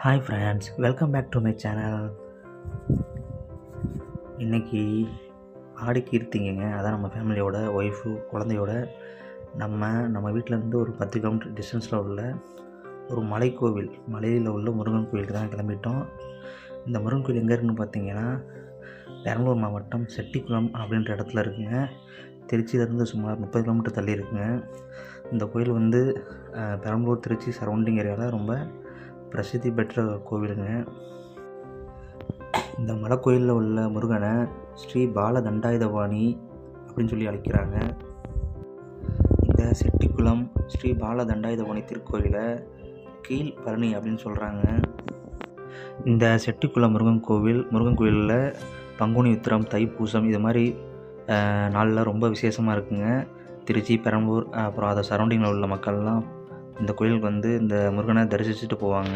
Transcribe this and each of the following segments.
Hi friends, welcome back to my channel. இன்றைக்கி ஆடி கீர்த்திங்கங்க. அதான் நம்ம ஃபேமிலியோட ஒய்ஃபு குழந்தையோட நம்ம வீட்டிலேருந்து ஒரு 10 கிலோமீட்டர் டிஸ்டன்ஸில் உள்ள ஒரு மலைக்கோவில், மலையில் உள்ள முருகன் கோவிலுக்கு தான் கிளம்பிட்டோம். இந்த முருகன் கோவில் எங்கே இருக்குன்னு பார்த்தீங்கன்னா, பெரம்பலூர் மாவட்டம் செட்டிக்குளம் அப்படின்ற இடத்துல இருக்குங்க. திருச்சியிலேருந்து சுமார் 30 கிலோமீட்டர் தள்ளி இருக்குங்க. இந்த கோயில் வந்து பெரம்பலூர், திருச்சி சரௌண்டிங் ஏரியாவில் ரொம்ப பிரசித்தி பெற்ற கோவிலுங்க. இந்த மலைக்கோயிலில் உள்ள முருகனை ஸ்ரீ பால தண்டாயுதபாணி அப்படின்னு சொல்லி அழைக்கிறாங்க. இந்த செட்டிக்குளம் ஸ்ரீ பால தண்டாயுதபாணி திருக்கோயிலை கீழ் பழனி அப்படின்னு சொல்கிறாங்க. இந்த செட்டிக்குளம் முருகன் கோவிலில் பங்குனி உத்திரம், தைப்பூசம் இது மாதிரி நாளில் ரொம்ப விசேஷமாக இருக்குங்க. திருச்சி, பெரம்பலூர் அப்புறம் அதை சரௌண்டிங்கில் உள்ள மக்கள்லாம் இந்த கோயிலுக்கு வந்து இந்த முருகனை தரிசிச்சுட்டு போவாங்க.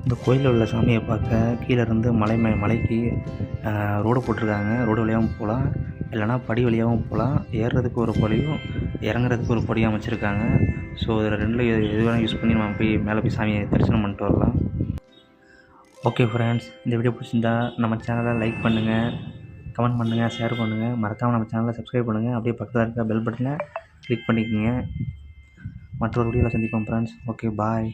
இந்த கோயிலில் உள்ள சாமியை பார்க்க கீழே இருந்து மலைக்கு ரோடு போட்டிருக்காங்க. ரோடு வழியாகவும் போகலாம், இல்லைனா படி வழியாகவும் போகலாம். ஏறுறதுக்கு ஒரு படியும் இறங்குறதுக்கு ஒரு படியும் அமைச்சிருக்காங்க. ஸோ இதில் ரெண்டில் எது வேணால் யூஸ் பண்ணி நம்ம போய் மேலே போய் சாமியை தரிசனம் பண்ணிட்டு வரலாம். ஓகே ஃப்ரெண்ட்ஸ், இந்த வீடியோ பிடிச்சிருந்தா நம்ம சேனலை லைக் பண்ணுங்கள், கமெண்ட் பண்ணுங்கள், ஷேர் பண்ணுங்கள். மறக்காமல் நம்ம சேனலை சப்ஸ்கிரைப் பண்ணுங்கள். அப்படியே பக்கத்தில் இருக்க பெல் பட்டனை கிளிக் பண்ணிக்கோங்க. மற்றொரு வீடியோவில் சந்திப்போம் ஃப்ரெண்ட்ஸ். ஓகே, பாய்.